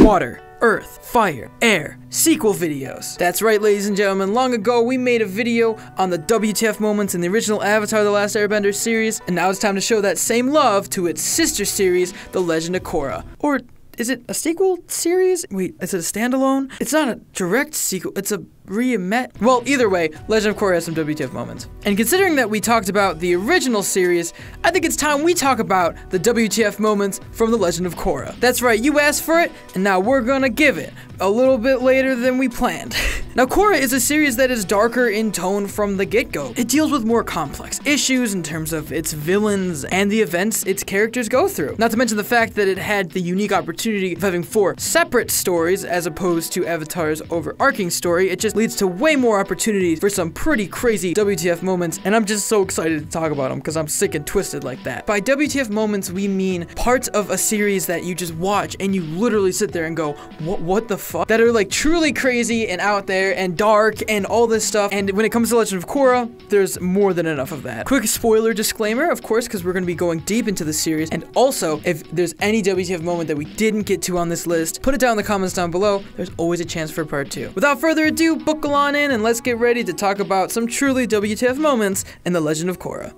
water, earth, fire, air, sequel videos. That's right, ladies and gentlemen, long ago we made a video on the WTF moments in the original Avatar The Last Airbender series, and now it's time to show that same love to its sister series, The Legend of Korra. Or is it a sequel series? Wait, is it a standalone? It's not a direct sequel, it's a reimagined. Well, either way, Legend of Korra has some WTF moments. And considering that we talked about the original series, I think it's time we talk about the WTF moments from The Legend of Korra. That's right, you asked for it, and now we're gonna give it. A little bit later than we planned. Now, Korra is a series that is darker in tone from the get-go. It deals with more complex issues in terms of its villains and the events its characters go through. Not to mention the fact that it had the unique opportunity of having 4 separate stories as opposed to Avatar's overarching story. It just leads to way more opportunities for some pretty crazy WTF moments, and I'm just so excited to talk about them because I'm sick and twisted like that. By WTF moments, we mean parts of a series that you just watch and you literally sit there and go, what the fuck? That are like truly crazy and out there and dark and all this stuff. And when it comes to Legend of Korra, there's more than enough of that. Quick spoiler disclaimer, of course, because we're going to be going deep into the series. And also, if there's any WTF moment that we didn't get to on this list, put it down in the comments down below. There's always a chance for part 2. Without further ado, buckle on in and let's get ready to talk about some truly WTF moments in The Legend of Korra.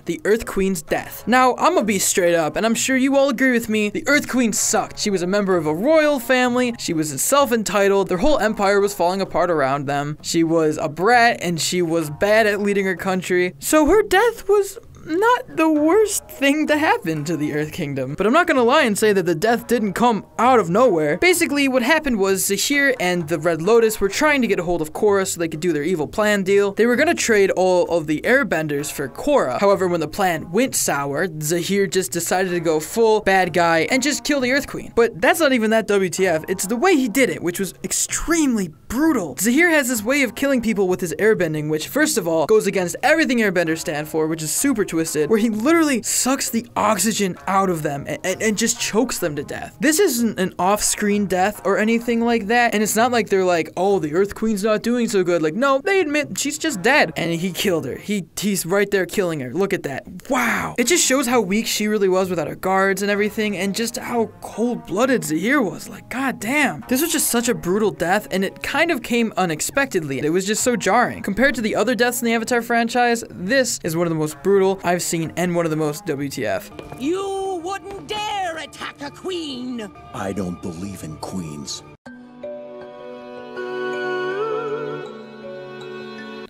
The Earth Queen's death. Now, I'm gonna be straight up, and I'm sure you all agree with me, the Earth Queen sucked. She was a member of a royal family, she was self-entitled, their whole empire was falling apart around them, she was a brat, and she was bad at leading her country, so her death was not the worst thing to happen to the Earth Kingdom. But I'm not gonna lie and say that the death didn't come out of nowhere. Basically, what happened was Zahir and the Red Lotus were trying to get a hold of Korra so they could do their evil plan deal. They were gonna trade all of the airbenders for Korra. However, when the plan went sour, Zahir just decided to go full bad guy and just kill the Earth Queen. But that's not even that WTF, it's the way he did it, which was extremely brutal. Zahir has this way of killing people with his airbending, which first of all goes against everything airbenders stand for, which is super twisted, where he literally sucks the oxygen out of them and just chokes them to death. This isn't an off-screen death or anything like that, and it's not like they're like, oh, the Earth Queen's not doing so good. Like, no, they admit she's just dead. And he killed her. He's right there killing her. Look at that. Wow. It just shows how weak she really was without her guards and everything, and just how cold-blooded Zahir was. Like, god damn. This was just such a brutal death, and it kind of came unexpectedly. It was just so jarring. Compared to the other deaths in the Avatar franchise, this is one of the most brutal I've seen and one of the most WTF. You wouldn't dare attack a queen! I don't believe in queens.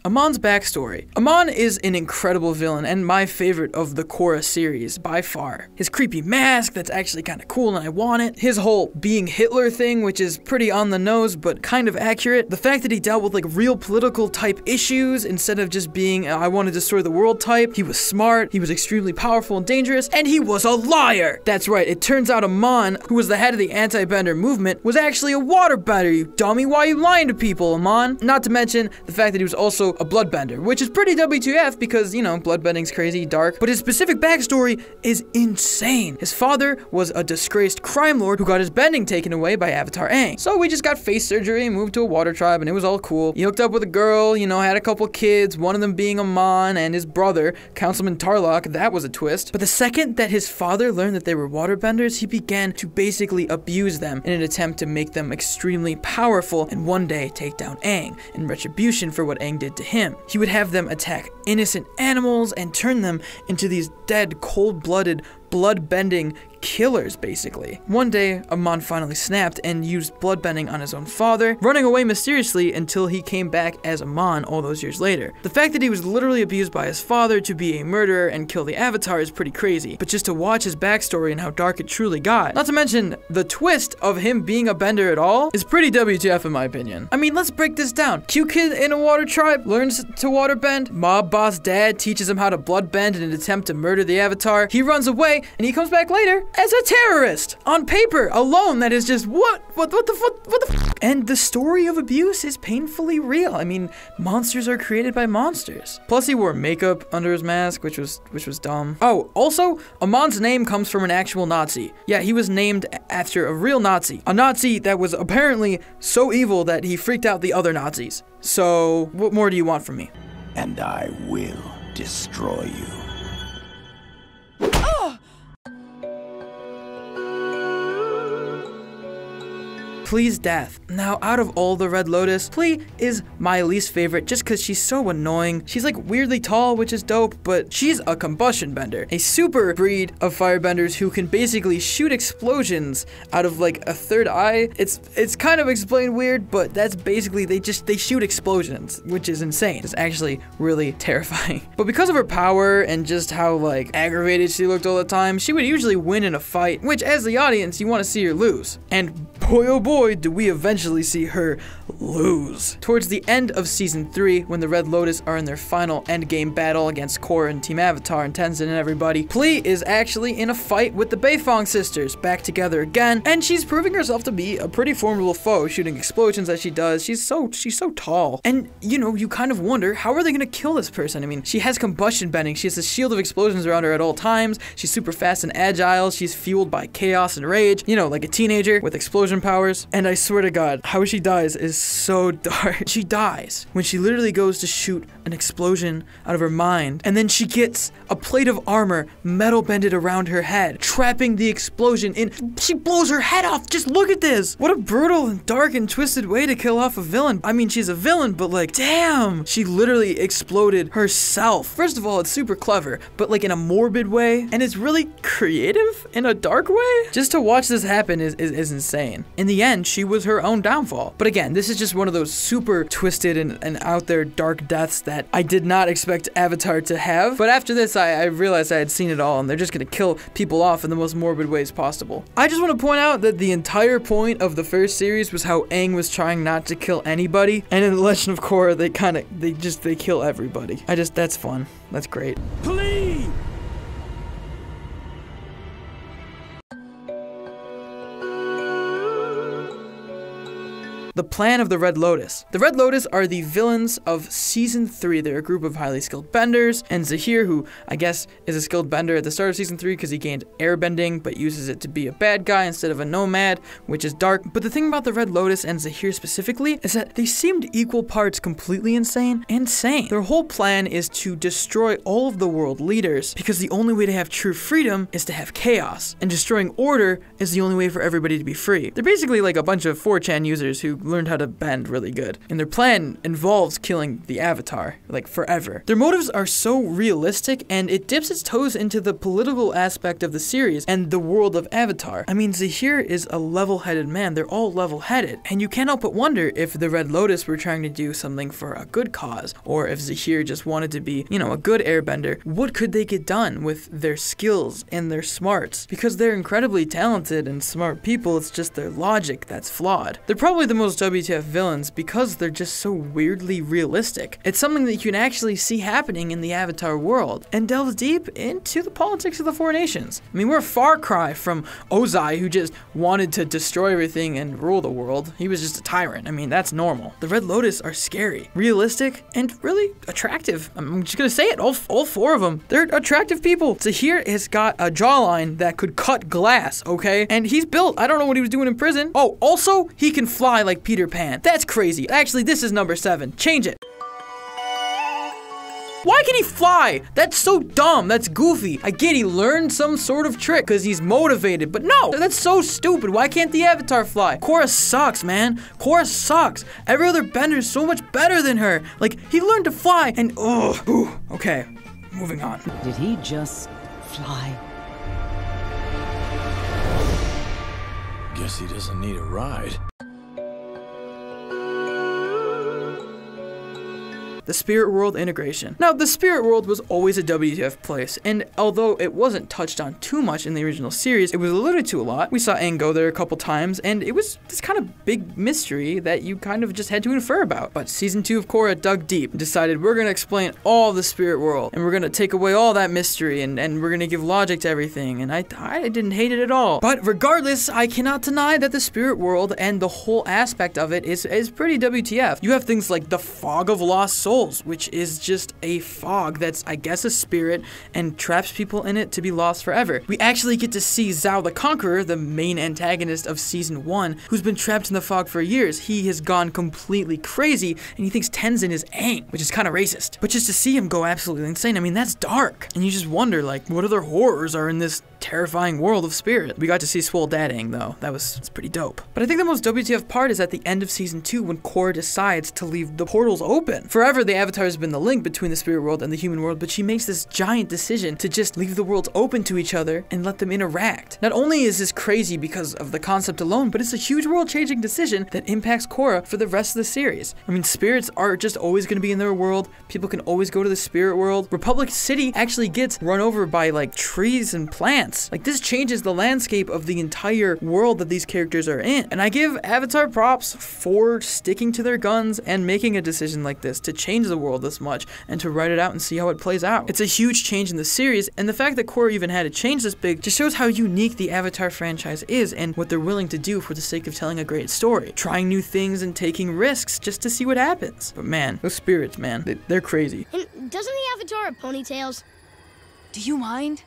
Amon's backstory. Amon is an incredible villain and my favorite of the Korra series by far. His creepy mask that's actually kind of cool and I want it. His whole being Hitler thing, which is pretty on the nose but kind of accurate. The fact that he dealt with like real political type issues instead of just being I want to destroy the world type. He was smart, he was extremely powerful and dangerous, and he was a liar! That's right, it turns out Amon, who was the head of the anti-bender movement, was actually a waterbender, you dummy. Why are you lying to people, Amon? Not to mention the fact that he was also a bloodbender, which is pretty WTF because, you know, bloodbending's crazy, dark, but his specific backstory is insane. His father was a disgraced crime lord who got his bending taken away by Avatar Aang. So we just got face surgery and moved to a water tribe and it was all cool. He hooked up with a girl, you know, had a couple kids, one of them being Amon and his brother, Councilman Tarrlok. That was a twist. But the second that his father learned that they were waterbenders, he began to basically abuse them in an attempt to make them extremely powerful and one day take down Aang in retribution for what Aang did to him. He would have them attack innocent animals and turn them into these dead, cold-blooded, blood-bending killers, basically. One day, Amon finally snapped and used bloodbending on his own father, running away mysteriously until he came back as Amon all those years later. The fact that he was literally abused by his father to be a murderer and kill the Avatar is pretty crazy, but just to watch his backstory and how dark it truly got, not to mention the twist of him being a bender at all, is pretty WTF in my opinion. I mean, let's break this down. Cute kid in a water tribe learns to waterbend, mob boss dad teaches him how to bloodbend in an attempt to murder the Avatar, he runs away, and he comes back later as a terrorist. On paper alone, that is just what the fuck? And the story of abuse is painfully real. I mean, monsters are created by monsters. Plus he wore makeup under his mask, which was dumb. Oh, also, Amon's name comes from an actual Nazi. Yeah, he was named after a real Nazi. A Nazi that was apparently so evil that he freaked out the other Nazis. So, what more do you want from me? And I will destroy you. Plee's death. Now, out of all the Red Lotus, Plee is my least favorite just because she's so annoying. She's like weirdly tall, which is dope, but she's a combustion bender, a super breed of firebenders who can basically shoot explosions out of like a third eye. It's kind of explained weird, but that's basically they shoot explosions, which is insane. It's actually really terrifying. But because of her power and just how like aggravated she looked all the time, she would usually win in a fight, which as the audience, you want to see her lose. And boy oh boy, do we eventually see her lose. Towards the end of season 3, when the Red Lotus are in their final endgame battle against Korra and Team Avatar and Tenzin and everybody, Plee is actually in a fight with the Beifong sisters, back together again, and she's proving herself to be a pretty formidable foe, shooting explosions as she does. She's so tall. And you know, you kind of wonder, how are they gonna kill this person? I mean, she has combustion bending, she has a shield of explosions around her at all times, she's super fast and agile, she's fueled by chaos and rage, you know, like a teenager with explosion powers. And I swear to God, how she dies is so dark. She dies when she literally goes to shoot an explosion out of her mind, and then she gets a plate of armor metal bended around her head, trapping the explosion in. She blows her head off. Just look at this. What a brutal and dark and twisted way to kill off a villain. I mean, she's a villain, but like, damn, she literally exploded herself. First of all, it's super clever, but like in a morbid way, and it's really creative in a dark way. Just to watch this happen is insane. In the end, she was her own downfall. But again, this is just one of those super twisted and out there dark deaths that I did not expect Avatar to have. But after this, I realized I had seen it all, and they're just gonna kill people off in the most morbid ways possible. I just want to point out that the entire point of the first series was how Aang was trying not to kill anybody, and in The Legend of Korra, they kill everybody. That's fun. That's great. Please! The plan of the Red Lotus. The Red Lotus are the villains of Season 3. They're a group of highly skilled benders, and Zahir, who I guess is a skilled bender at the start of Season 3 because he gained airbending, but uses it to be a bad guy instead of a nomad, which is dark. But the thing about the Red Lotus and Zahir specifically is that they seemed equal parts completely insane and sane. Their whole plan is to destroy all of the world leaders because the only way to have true freedom is to have chaos, and destroying order is the only way for everybody to be free. They're basically like a bunch of 4chan users who learned how to bend really good. And their plan involves killing the Avatar, like forever. Their motives are so realistic, and it dips its toes into the political aspect of the series and the world of Avatar. I mean, Zahir is a level-headed man. They're all level-headed. And you can't help but wonder if the Red Lotus were trying to do something for a good cause, or if Zahir just wanted to be, you know, a good airbender. What could they get done with their skills and their smarts? Because they're incredibly talented and smart people, it's just their logic that's flawed. They're probably the most WTF villains because they're just so weirdly realistic. It's something that you can actually see happening in the Avatar world and delves deep into the politics of the Four Nations. I mean, we're a far cry from Ozai, who just wanted to destroy everything and rule the world. He was just a tyrant. I mean, that's normal. The Red Lotus are scary, realistic, and really attractive. I'm just gonna say it, all four of them. They're attractive people. Zahir has got a jawline that could cut glass, okay? And he's built. I don't know what he was doing in prison. Oh, also, he can fly like Peter Pan. That's crazy. Actually, this is number 7. Change it. Why can he fly? That's so dumb. That's goofy. I get he learned some sort of trick because he's motivated, but no, that's so stupid. Why can't the Avatar fly? Korra sucks, man. Korra sucks. Every other bender is so much better than her. Like, he learned to fly and okay, moving on. Did he just fly? Guess he doesn't need a ride. The Spirit World integration. Now, the Spirit World was always a WTF place, and although it wasn't touched on too much in the original series, it was alluded to a lot. We saw Aang go there a couple times, and it was this kind of big mystery that you kind of just had to infer about. But Season 2 of Korra dug deep and decided we're gonna explain all the Spirit World, and we're gonna take away all that mystery, and we're gonna give logic to everything, and I didn't hate it at all. But regardless, I cannot deny that the Spirit World and the whole aspect of it is pretty WTF. You have things like the Fog of Lost Souls, which is just a fog that's, I guess, a spirit and traps people in it to be lost forever. We actually get to see Zhao the Conqueror, the main antagonist of Season 1, who's been trapped in the fog for years. He has gone completely crazy, and he thinks Tenzin is Aang, which is kind of racist. But just to see him go absolutely insane, I mean, that's dark. And you just wonder, like, what other horrors are in this terrifying world of Spirit. We got to see Swole Dad Aang though. It's pretty dope. But I think the most WTF part is at the end of season 2 when Korra decides to leave the portals open. Forever, the Avatar has been the link between the spirit world and the human world, but she makes this giant decision to just leave the worlds open to each other and let them interact. Not only is this crazy because of the concept alone, but it's a huge world-changing decision that impacts Korra for the rest of the series. I mean, spirits are just always going to be in their world. People can always go to the spirit world. Republic City actually gets run over by like trees and plants. Like, this changes the landscape of the entire world that these characters are in. And I give Avatar props for sticking to their guns and making a decision like this to change the world this much and to write it out and see how it plays out. It's a huge change in the series, and the fact that Korra even had to change this big just shows how unique the Avatar franchise is and what they're willing to do for the sake of telling a great story. Trying new things and taking risks just to see what happens. But man, those spirits, man, they're crazy. And doesn't the Avatar have ponytails? Do you mind?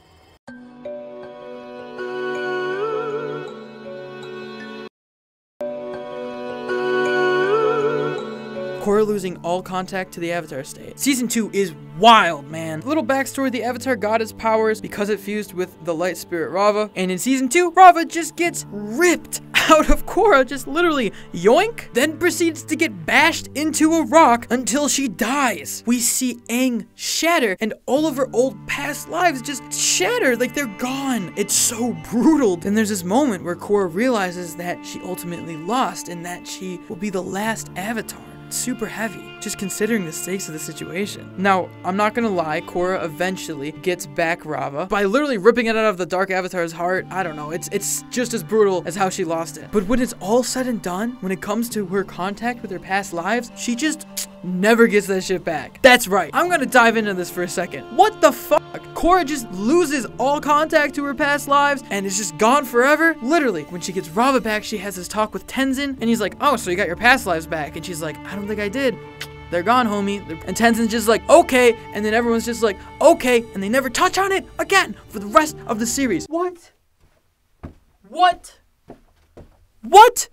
Korra losing all contact to the Avatar state. Season 2 is wild, man. A little backstory, the Avatar got its powers because it fused with the light spirit Rava, and in season 2, Rava just gets ripped out of Korra, just literally yoink, then proceeds to get bashed into a rock until she dies. We see Aang shatter, and all of her old past lives just shatter, like they're gone. It's so brutal. Then there's this moment where Korra realizes that she ultimately lost and that she will be the last Avatar. Super heavy, just considering the stakes of the situation. Now, I'm not gonna lie, Korra eventually gets back Rava by literally ripping it out of the Dark Avatar's heart. I don't know, it's just as brutal as how she lost it. But when it's all said and done, when it comes to her contact with her past lives, she just never gets that shit back. That's right, I'm gonna dive into this for a second. What the fuck? Korra just loses all contact to her past lives and is just gone forever? Literally, when she gets Rava back, she has this talk with Tenzin, and he's like, oh, so you got your past lives back? And she's like, I don't think I did. They're gone, homie. And Tenzin's just like, okay, and then everyone's just like, okay, and they never touch on it again for the rest of the series. What? What?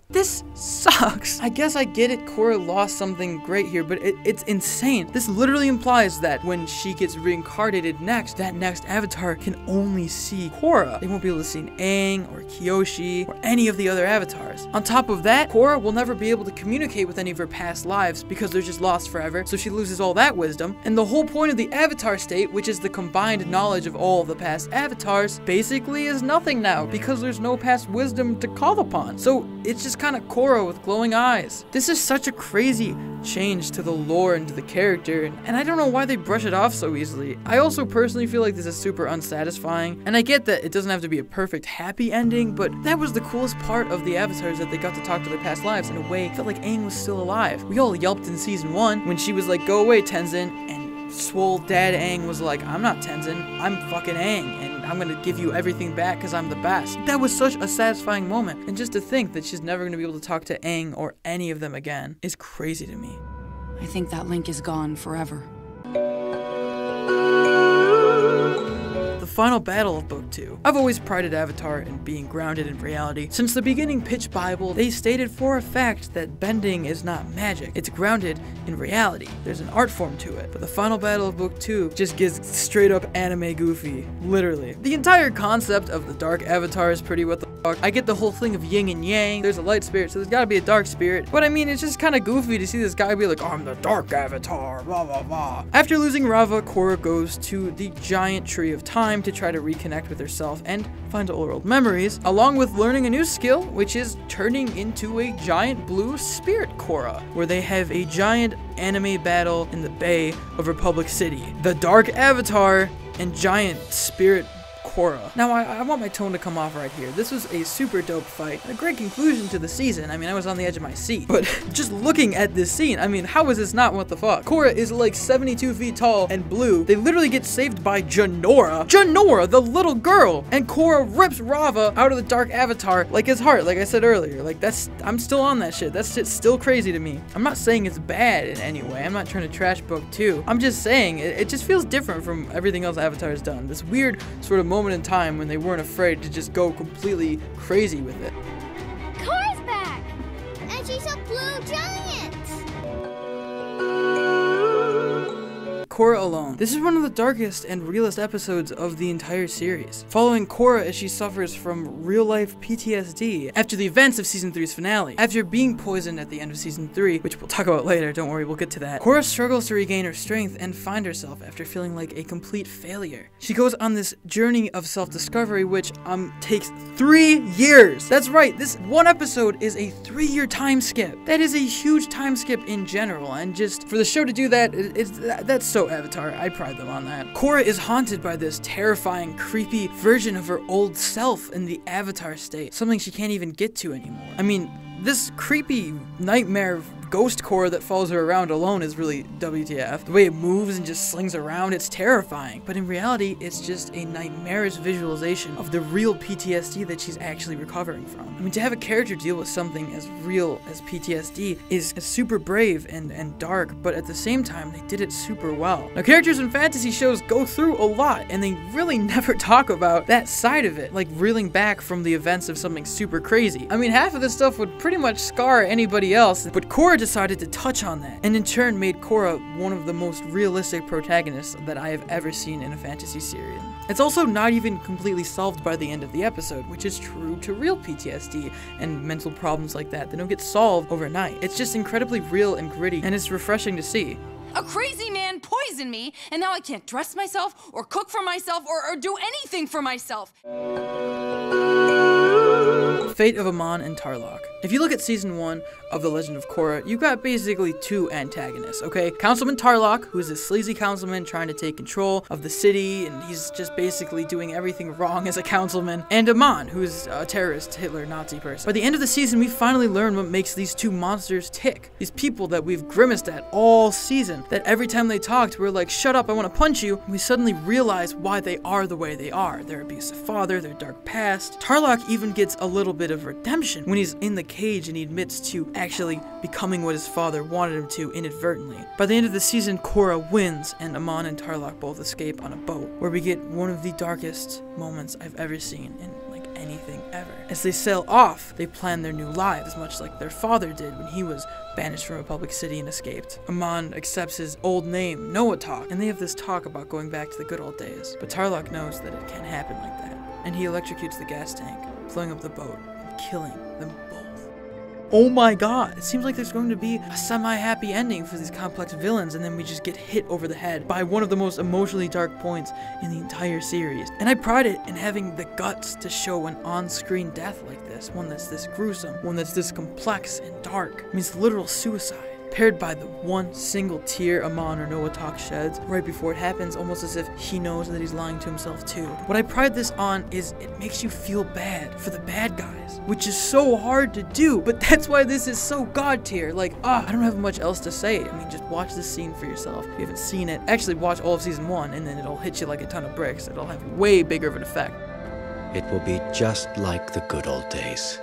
This sucks. I guess I get it, Korra lost something great here, but it's insane. This literally implies that when she gets reincarnated next, that next Avatar can only see Korra. They won't be able to see Aang or Kyoshi or any of the other Avatars. On top of that, Korra will never be able to communicate with any of her past lives because they're just lost forever, so she loses all that wisdom. And the whole point of the Avatar state, which is the combined knowledge of all of the past Avatars, basically is nothing now because there's no past wisdom to call upon. So it's just kind of Korra with glowing eyes. This is such a crazy change to the lore and to the character, and I don't know why they brush it off so easily. I also personally feel like this is super unsatisfying, and I get that it doesn't have to be a perfect happy ending, but that was the coolest part of the Avatars, that they got to talk to their past lives in a way. It felt like Aang was still alive. We all yelped in season 1 when she was like, go away, Tenzin, and Swole Dad Aang was like, I'm not Tenzin, I'm fucking Aang, and I'm gonna give you everything back because I'm the best. That was such a satisfying moment, and just to think that she's never gonna be able to talk to Aang or any of them again is crazy to me. I think that link is gone forever. The final battle of Book 2. I've always prided Avatar in being grounded in reality. Since the beginning pitch Bible, they stated for a fact that bending is not magic. It's grounded in reality. There's an art form to it. But the final battle of Book 2 just gets straight up anime goofy. Literally. The entire concept of the Dark Avatar is pretty what the fuck. I get the whole thing of yin and yang. There's a light spirit, so there's gotta be a dark spirit. But I mean, it's just kind of goofy to see this guy be like, I'm the Dark Avatar, blah blah blah. After losing Rava, Korra goes to the giant tree of time to try to reconnect with herself and find old memories, along with learning a new skill, which is turning into a giant blue spirit Korra, where they have a giant anime battle in the bay of Republic City. The Dark Avatar and giant spirit Korra. Now, I want my tone to come off right here. This was a super dope fight, and a great conclusion to the season. I mean, I was on the edge of my seat. But just looking at this scene, I mean, how is this not what the fuck? Korra is like 72 feet tall and blue. They literally get saved by Jinora. Jinora, the little girl! And Korra rips Rava out of the Dark Avatar like his heart, like I said earlier. Like, I'm still on that shit. That shit's still crazy to me. I'm not saying it's bad in any way. I'm not trying to trash Book 2. I'm just saying, it just feels different from everything else Avatar has done. This weird sort of moment in time when they weren't afraid to just go completely crazy with it. Korra's back! And she's a blue giant! Korra Alone. This is one of the darkest and realest episodes of the entire series, following Korra as she suffers from real-life PTSD after the events of Season 3's finale. After being poisoned at the end of Season 3, which we'll talk about later, don't worry, we'll get to that, Korra struggles to regain her strength and find herself after feeling like a complete failure. She goes on this journey of self-discovery, which takes 3 years. That's right, this one episode is a 3-year time skip. That is a huge time skip in general, and just for the show to do that, that's so Avatar. I pride them on that. Korra is haunted by this terrifying, creepy version of her old self in the Avatar state, something she can't even get to anymore. I mean, this creepy nightmare ghost Korra that follows her around alone is really WTF. The way it moves and just slings around, it's terrifying. But in reality, it's just a nightmarish visualization of the real PTSD that she's actually recovering from. I mean, to have a character deal with something as real as PTSD is super brave and dark, but at the same time, they did it super well. Now, characters in fantasy shows go through a lot, and they really never talk about that side of it, like reeling back from the events of something super crazy. I mean, half of this stuff would pretty much scar anybody else, but Korra decided to touch on that, and in turn made Korra one of the most realistic protagonists that I have ever seen in a fantasy series. It's also not even completely solved by the end of the episode, which is true to real PTSD and mental problems like that. They don't get solved overnight. It's just incredibly real and gritty, and it's refreshing to see. A crazy man poisoned me, and now I can't dress myself, or cook for myself, or do anything for myself. Fate of Amon and Tarrlok. If you look at Season 1 of The Legend of Korra, you've got basically 2 antagonists, okay? Councilman Tarrlok, who is a sleazy councilman trying to take control of the city, and he's just basically doing everything wrong as a councilman, and Amon, who's a terrorist, Hitler, Nazi person. By the end of the season, we finally learn what makes these 2 monsters tick. These people that we've grimaced at all season, that every time they talked, we're like, shut up, I want to punch you, and we suddenly realize why they are the way they are. Their abusive father, their dark past. Tarrlok even gets a little bit of redemption when he's in the cage and he admits to actually becoming what his father wanted him to inadvertently. By the end of the season, Korra wins, and Amon and Tarrlok both escape on a boat, where we get one of the darkest moments I've ever seen in like anything ever. As they sail off, they plan their new lives, much like their father did when he was banished from a public city and escaped. Amon accepts his old name, Noatok, and they have this talk about going back to the good old days. But Tarrlok knows that it can't happen like that, and he electrocutes the gas tank, blowing up the boat and killing them both. Oh my god, it seems like there's going to be a semi-happy ending for these complex villains, and then we just get hit over the head by one of the most emotionally dark points in the entire series. And I pride it in having the guts to show an on-screen death like this, one that's this gruesome, one that's this complex and dark. I mean, it's literal suicide, paired by the one single tear Amon or Noatok sheds right before it happens, almost as if he knows that he's lying to himself too. What I pride this on is it makes you feel bad for the bad guys, which is so hard to do, but that's why this is so god tier. Like, I don't have much else to say. I mean, just watch this scene for yourself. If you haven't seen it, actually watch all of Season 1, and then it'll hit you like a ton of bricks. It'll have way bigger of an effect. It will be just like the good old days.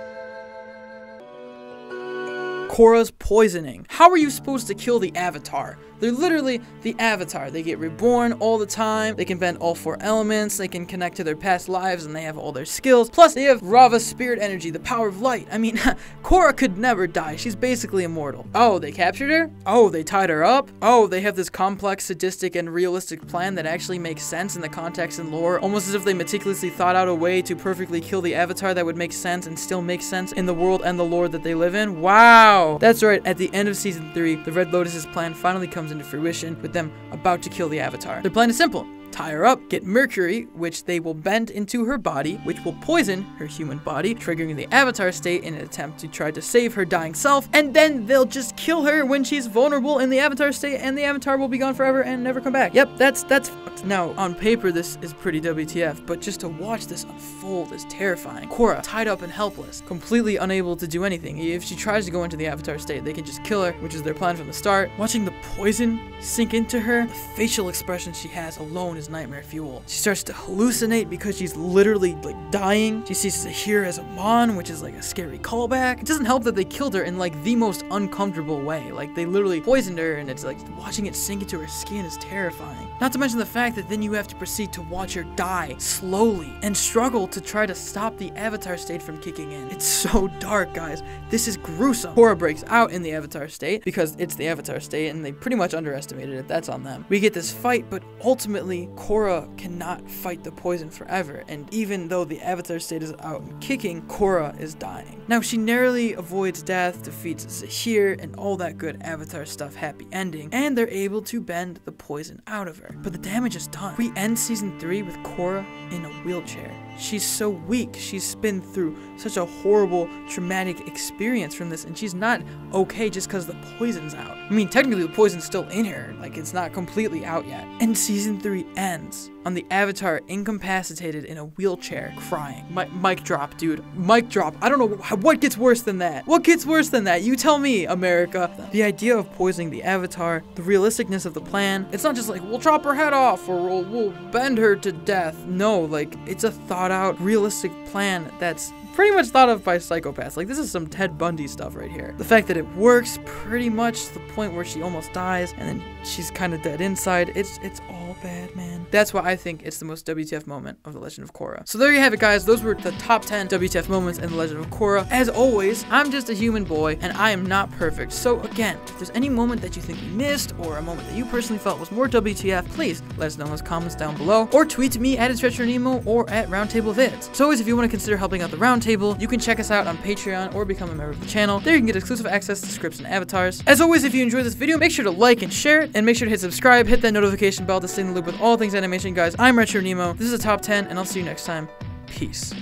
Korra's Poisoning. How are you supposed to kill the Avatar? They're literally the Avatar. They get reborn all the time. They can bend all 4 elements. They can connect to their past lives, and they have all their skills. Plus, they have Rava's spirit energy, the power of light. I mean, Korra could never die. She's basically immortal. Oh, they captured her? Oh, they tied her up? Oh, they have this complex, sadistic, and realistic plan that actually makes sense in the context and lore, almost as if they meticulously thought out a way to perfectly kill the Avatar that would make sense and still make sense in the world and the lore that they live in. Wow! That's right, at the end of Season 3, the Red Lotus's plan finally comes into fruition, with them about to kill the Avatar. Their plan is simple. Tie her up, get Mercury, which they will bend into her body, which will poison her human body, triggering the Avatar state in an attempt to try to save her dying self, and then they'll just kill her when she's vulnerable in the Avatar state, and the Avatar will be gone forever and never come back. Yep, that's fucked. Now, on paper, this is pretty WTF, but just to watch this unfold is terrifying. Korra, tied up and helpless, completely unable to do anything. If she tries to go into the Avatar state, they can just kill her, which is their plan from the start. Watching the poison sink into her, the facial expression she has alone is nightmare fuel. She starts to hallucinate because she's literally like dying. She sees Zahir as Amon, which is like a scary callback. It doesn't help that they killed her in like the most uncomfortable way. Like they literally poisoned her, and it's like watching it sink into her skin is terrifying. Not to mention the fact that then you have to proceed to watch her die slowly and struggle to try to stop the Avatar state from kicking in. It's so dark, guys. This is gruesome. Korra breaks out in the Avatar state because it's the Avatar state and they pretty much underestimated it. That's on them. We get this fight, but ultimately Korra cannot fight the poison forever, and even though the Avatar state is out and kicking, Korra is dying. Now she narrowly avoids death, defeats Zahir, and all that good Avatar stuff, happy ending, and they're able to bend the poison out of her. But the damage is done. We end season 3 with Korra in a wheelchair. She's so weak. She's been through such a horrible, traumatic experience from this, and she's not okay just because the poison's out. I mean, technically the poison's still in her. Like, it's not completely out yet. And season 3 ends on the Avatar incapacitated in a wheelchair, crying. Mic drop, dude. Mic drop. I don't know what gets worse than that. What gets worse than that? You tell me, America. The idea of poisoning the Avatar, the realisticness of the plan. It's not just like, we'll chop her head off or we'll bend her to death. No, like, it's a thought out, realistic plan that's pretty much thought of by psychopaths. Like, this is some Ted Bundy stuff right here. The fact that it works pretty much to the point where she almost dies and then she's kind of dead inside. It's all bad, man. That's why I think it's the most WTF moment of The Legend of Korra. So there you have it, guys. Those were the top 10 WTF moments in The Legend of Korra. As always, I'm just a human boy and I am not perfect. So again, if there's any moment that you think we missed or a moment that you personally felt was more WTF, please let us know in those comments down below or tweet to me at @ItsRetroNemo or at Roundtable Vids. So always, if you want to consider helping out the Roundtable, you can check us out on Patreon or become a member of the channel. There you can get exclusive access to scripts and avatars. As always, if you enjoyed this video, make sure to like and share it, and make sure to hit subscribe, hit that notification bell to stay in the loop with all things animation, guys. I'm Retro Nemo. This is a top 10, and I'll see you next time. Peace.